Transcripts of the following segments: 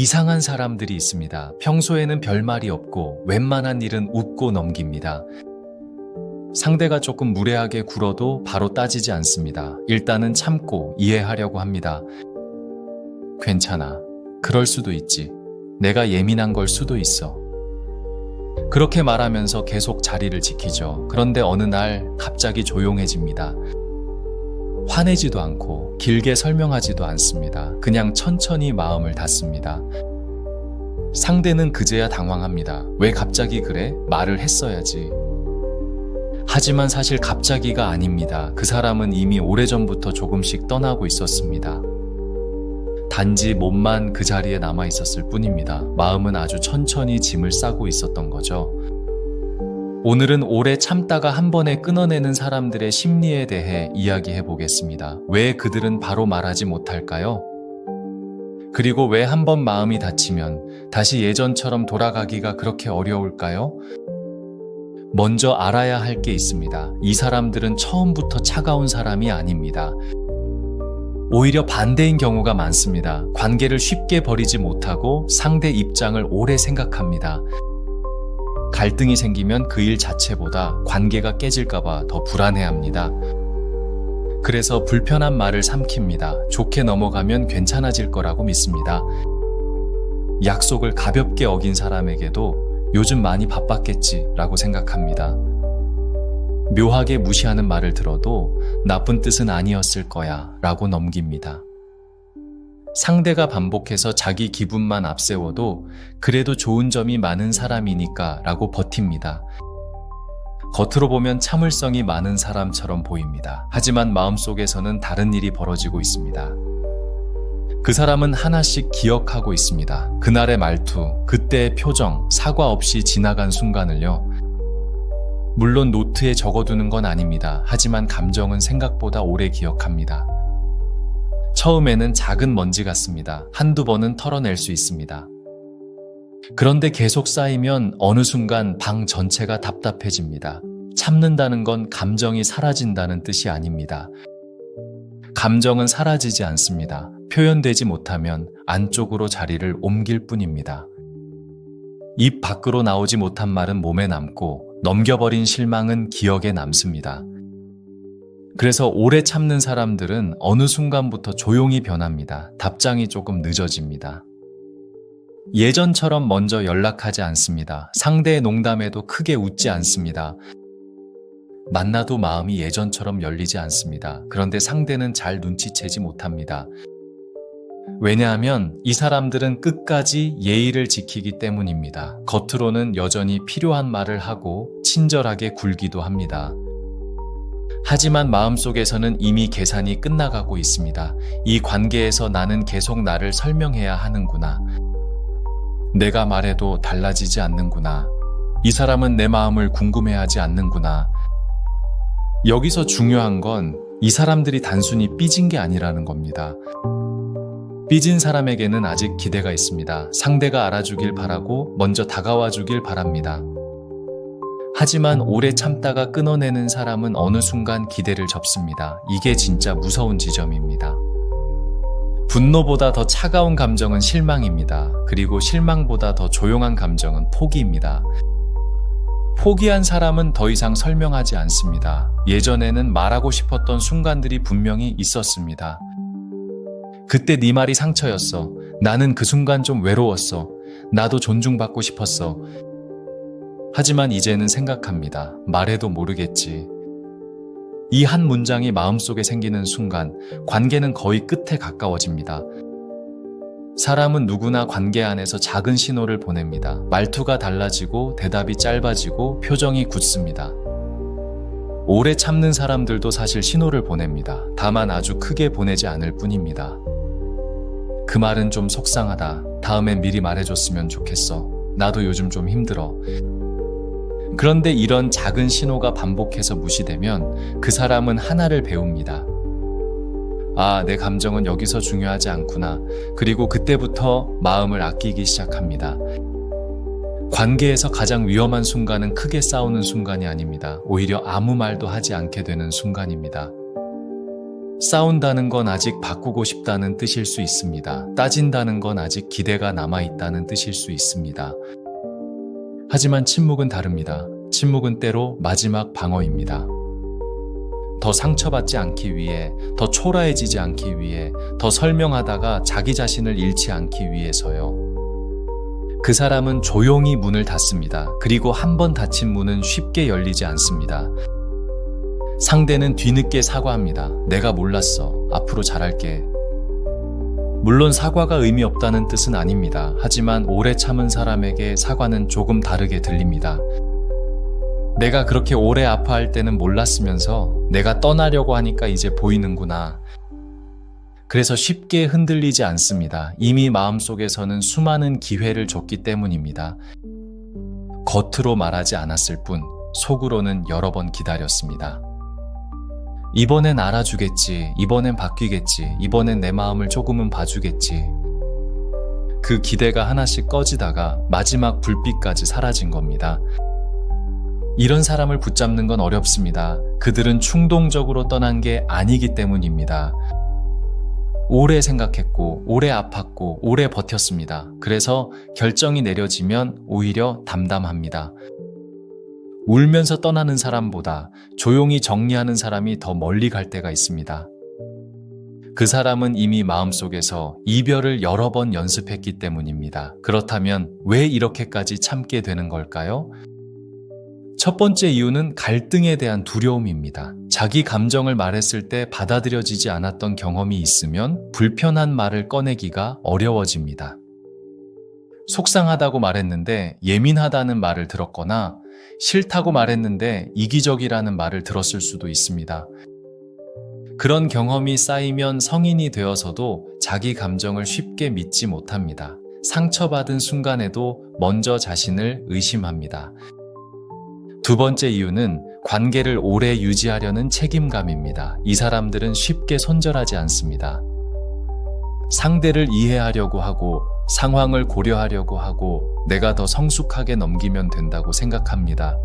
이상한 사람들이 있습니다. 평소에는 별말이 없고 웬만한 일은 웃고 넘깁니다. 상대가 조금 무례하게 굴어도 바로 따지지 않습니다. 일단은 참고 이해하려고 합니다. 괜찮아. 그럴 수도 있지. 내가 예민한 걸 수도 있어. 그렇게 말하면서 계속 자리를 지키죠. 그런데 어느 날 갑자기 조용해집니다. 화내지도 않고 길게 설명하지도 않습니다. 그냥 천천히 마음을 닫습니다. 상대는 그제야 당황합니다. 왜 갑자기 그래? 말을 했어야지. 하지만 사실 갑자기가 아닙니다. 그 사람은 이미 오래전부터 조금씩 떠나고 있었습니다. 단지 몸만 그 자리에 남아 있었을 뿐입니다. 마음은 아주 천천히 짐을 싸고 있었던 거죠. 오늘은 오래 참다가 한 번에 끊어내는 사람들의 심리에 대해 이야기해 보겠습니다. 왜 그들은 바로 말하지 못할까요? 그리고 왜 한 번 마음이 닫히면 다시 예전처럼 돌아가기가 그렇게 어려울까요? 먼저 알아야 할 게 있습니다. 이 사람들은 처음부터 차가운 사람이 아닙니다. 오히려 반대인 경우가 많습니다. 관계를 쉽게 버리지 못하고 상대 입장을 오래 생각합니다. 갈등이 생기면 그 일 자체보다 관계가 깨질까봐 더 불안해합니다. 그래서 불편한 말을 삼킵니다. 좋게 넘어가면 괜찮아질 거라고 믿습니다. 약속을 가볍게 어긴 사람에게도 요즘 많이 바빴겠지라고 생각합니다. 묘하게 무시하는 말을 들어도 나쁜 뜻은 아니었을 거야 라고 넘깁니다. 상대가 반복해서 자기 기분만 앞세워도 그래도 좋은 점이 많은 사람이니까 라고 버팁니다. 겉으로 보면 참을성이 많은 사람처럼 보입니다. 하지만 마음속에서는 다른 일이 벌어지고 있습니다. 그 사람은 하나씩 기억하고 있습니다. 그날의 말투, 그때의 표정, 사과 없이 지나간 순간을요. 물론 노트에 적어두는 건 아닙니다. 하지만 감정은 생각보다 오래 기억합니다. 처음에는 작은 먼지 같습니다. 한두 번은 털어낼 수 있습니다. 그런데 계속 쌓이면 어느 순간 방 전체가 답답해집니다. 참는다는 건 감정이 사라진다는 뜻이 아닙니다. 감정은 사라지지 않습니다. 표현되지 못하면 안쪽으로 자리를 옮길 뿐입니다. 입 밖으로 나오지 못한 말은 몸에 남고 넘겨버린 실망은 기억에 남습니다. 그래서 오래 참는 사람들은 어느 순간부터 조용히 변합니다. 답장이 조금 늦어집니다. 예전처럼 먼저 연락하지 않습니다. 상대의 농담에도 크게 웃지 않습니다. 만나도 마음이 예전처럼 열리지 않습니다. 그런데 상대는 잘 눈치채지 못합니다. 왜냐하면 이 사람들은 끝까지 예의를 지키기 때문입니다. 겉으로는 여전히 필요한 말을 하고 친절하게 굴기도 합니다. 하지만 마음속에서는 이미 계산이 끝나가고 있습니다. 이 관계에서 나는 계속 나를 설명해야 하는구나. 내가 말해도 달라지지 않는구나. 이 사람은 내 마음을 궁금해하지 않는구나. 여기서 중요한 건 이 사람들이 단순히 삐진 게 아니라는 겁니다. 삐진 사람에게는 아직 기대가 있습니다. 상대가 알아주길 바라고 먼저 다가와 주길 바랍니다. 하지만 오래 참다가 끊어내는 사람은 어느 순간 기대를 접습니다. 이게 진짜 무서운 지점입니다. 분노보다 더 차가운 감정은 실망입니다. 그리고 실망보다 더 조용한 감정은 포기입니다. 포기한 사람은 더 이상 설명하지 않습니다. 예전에는 말하고 싶었던 순간들이 분명히 있었습니다. 그때 네 말이 상처였어. 나는 그 순간 좀 외로웠어. 나도 존중받고 싶었어. 하지만 이제는 생각합니다. 말해도 모르겠지. 이 한 문장이 마음속에 생기는 순간 관계는 거의 끝에 가까워집니다. 사람은 누구나 관계 안에서 작은 신호를 보냅니다. 말투가 달라지고 대답이 짧아지고 표정이 굳습니다. 오래 참는 사람들도 사실 신호를 보냅니다. 다만 아주 크게 보내지 않을 뿐입니다. 그 말은 좀 속상하다. 다음엔 미리 말해줬으면 좋겠어. 나도 요즘 좀 힘들어. 그런데 이런 작은 신호가 반복해서 무시되면 그 사람은 하나를 배웁니다. 아, 내 감정은 여기서 중요하지 않구나. 그리고 그때부터 마음을 아끼기 시작합니다. 관계에서 가장 위험한 순간은 크게 싸우는 순간이 아닙니다. 오히려 아무 말도 하지 않게 되는 순간입니다. 싸운다는 건 아직 바꾸고 싶다는 뜻일 수 있습니다. 따진다는 건 아직 기대가 남아있다는 뜻일 수 있습니다. 하지만 침묵은 다릅니다. 침묵은 때로 마지막 방어입니다. 더 상처받지 않기 위해, 더 초라해지지 않기 위해, 더 설명하다가 자기 자신을 잃지 않기 위해서요. 그 사람은 조용히 문을 닫습니다. 그리고 한 번 닫힌 문은 쉽게 열리지 않습니다. 상대는 뒤늦게 사과합니다. 내가 몰랐어. 앞으로 잘할게. 물론 사과가 의미 없다는 뜻은 아닙니다. 하지만 오래 참은 사람에게 사과는 조금 다르게 들립니다. 내가 그렇게 오래 아파할 때는 몰랐으면서 내가 떠나려고 하니까 이제 보이는구나. 그래서 쉽게 흔들리지 않습니다. 이미 마음속에서는 수많은 기회를 줬기 때문입니다. 겉으로 말하지 않았을 뿐 속으로는 여러 번 기다렸습니다. 이번엔 알아주겠지, 이번엔 바뀌겠지, 이번엔 내 마음을 조금은 봐주겠지. 그 기대가 하나씩 꺼지다가 마지막 불빛까지 사라진 겁니다. 이런 사람을 붙잡는 건 어렵습니다. 그들은 충동적으로 떠난 게 아니기 때문입니다. 오래 생각했고, 오래 아팠고, 오래 버텼습니다. 그래서 결정이 내려지면 오히려 담담합니다. 울면서 떠나는 사람보다 조용히 정리하는 사람이 더 멀리 갈 때가 있습니다. 그 사람은 이미 마음속에서 이별을 여러 번 연습했기 때문입니다. 그렇다면 왜 이렇게까지 참게 되는 걸까요? 첫 번째 이유는 갈등에 대한 두려움입니다. 자기 감정을 말했을 때 받아들여지지 않았던 경험이 있으면 불편한 말을 꺼내기가 어려워집니다. 속상하다고 말했는데 예민하다는 말을 들었거나 싫다고 말했는데 이기적이라는 말을 들었을 수도 있습니다. 그런 경험이 쌓이면 성인이 되어서도 자기 감정을 쉽게 믿지 못합니다. 상처받은 순간에도 먼저 자신을 의심합니다. 두 번째 이유는 관계를 오래 유지하려는 책임감입니다. 이 사람들은 쉽게 손절하지 않습니다. 상대를 이해하려고 하고 상황을 고려하려고 하고 내가 더 성숙하게 넘기면 된다고 생각합니다.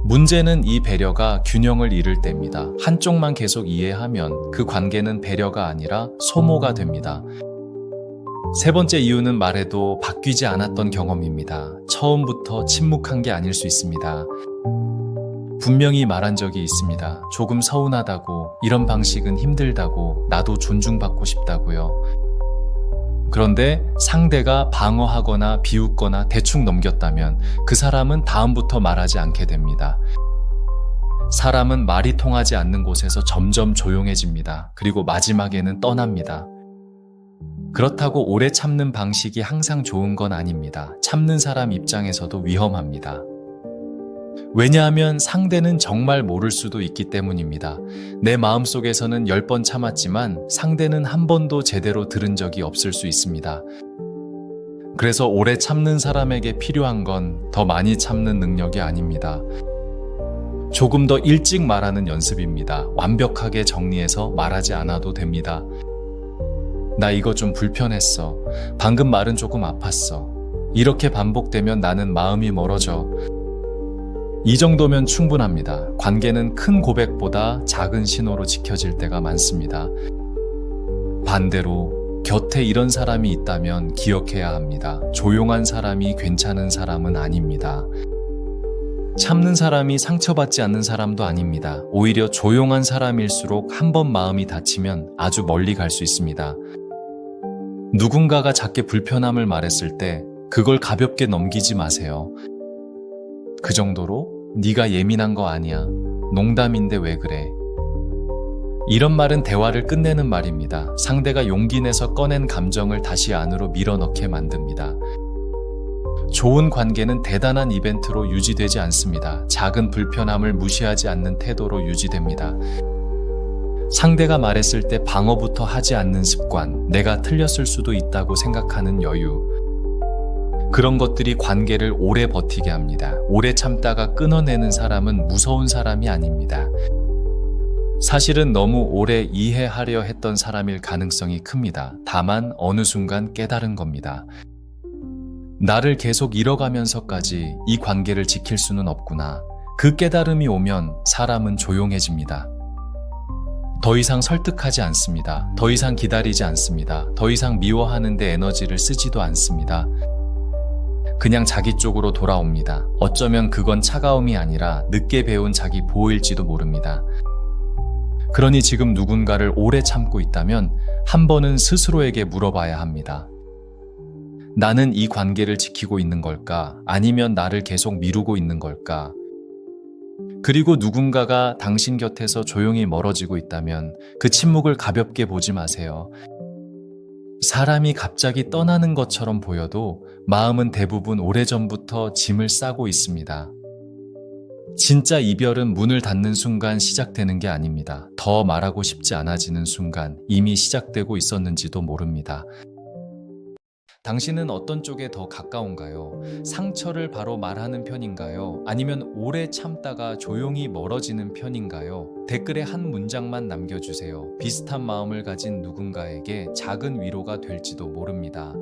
문제는 이 배려가 균형을 잃을 때입니다. 한쪽만 계속 이해하면 그 관계는 배려가 아니라 소모가 됩니다. 세 번째 이유는 말해도 바뀌지 않았던 경험입니다. 처음부터 침묵한 게 아닐 수 있습니다. 분명히 말한 적이 있습니다. 조금 서운하다고, 이런 방식은 힘들다고, 나도 존중받고 싶다고요. 그런데 상대가 방어하거나 비웃거나 대충 넘겼다면 그 사람은 다음부터 말하지 않게 됩니다. 사람은 말이 통하지 않는 곳에서 점점 조용해집니다. 그리고 마지막에는 떠납니다. 그렇다고 오래 참는 방식이 항상 좋은 건 아닙니다. 참는 사람 입장에서도 위험합니다. 왜냐하면 상대는 정말 모를 수도 있기 때문입니다. 내 마음속에서는 10번 참았지만 상대는 한 번도 제대로 들은 적이 없을 수 있습니다. 그래서 오래 참는 사람에게 필요한 건 더 많이 참는 능력이 아닙니다. 조금 더 일찍 말하는 연습입니다. 완벽하게 정리해서 말하지 않아도 됩니다. 나 이거 좀 불편했어. 방금 말은 조금 아팠어. 이렇게 반복되면 나는 마음이 멀어져. 이 정도면 충분합니다. 관계는 큰 고백보다 작은 신호로 지켜질 때가 많습니다. 반대로 곁에 이런 사람이 있다면 기억해야 합니다. 조용한 사람이 괜찮은 사람은 아닙니다. 참는 사람이 상처받지 않는 사람도 아닙니다. 오히려 조용한 사람일수록 한 번 마음이 다치면 아주 멀리 갈 수 있습니다. 누군가가 작게 불편함을 말했을 때 그걸 가볍게 넘기지 마세요. 그 정도로 네가 예민한 거 아니야. 농담인데 왜 그래? 이런 말은 대화를 끝내는 말입니다. 상대가 용기 내서 꺼낸 감정을 다시 안으로 밀어넣게 만듭니다. 좋은 관계는 대단한 이벤트로 유지되지 않습니다. 작은 불편함을 무시하지 않는 태도로 유지됩니다. 상대가 말했을 때 방어부터 하지 않는 습관, 내가 틀렸을 수도 있다고 생각하는 여유. 그런 것들이 관계를 오래 버티게 합니다. 오래 참다가 끊어내는 사람은 무서운 사람이 아닙니다. 사실은 너무 오래 이해하려 했던 사람일 가능성이 큽니다. 다만 어느 순간 깨달은 겁니다. 나를 계속 잃어가면서까지 이 관계를 지킬 수는 없구나. 그 깨달음이 오면 사람은 조용해집니다. 더 이상 설득하지 않습니다. 더 이상 기다리지 않습니다. 더 이상 미워하는데 에너지를 쓰지도 않습니다. 그냥 자기 쪽으로 돌아옵니다. 어쩌면 그건 차가움이 아니라 늦게 배운 자기 보호일지도 모릅니다. 그러니 지금 누군가를 오래 참고 있다면 한 번은 스스로에게 물어봐야 합니다. 나는 이 관계를 지키고 있는 걸까? 아니면 나를 계속 미루고 있는 걸까? 그리고 누군가가 당신 곁에서 조용히 멀어지고 있다면 그 침묵을 가볍게 보지 마세요. 사람이 갑자기 떠나는 것처럼 보여도 마음은 대부분 오래전부터 짐을 싸고 있습니다. 진짜 이별은 문을 닫는 순간 시작되는 게 아닙니다. 더 말하고 싶지 않아지는 순간 이미 시작되고 있었는지도 모릅니다. 당신은 어떤 쪽에 더 가까운가요? 상처를 바로 말하는 편인가요? 아니면 오래 참다가 조용히 멀어지는 편인가요? 댓글에 한 문장만 남겨주세요. 비슷한 마음을 가진 누군가에게 작은 위로가 될지도 모릅니다.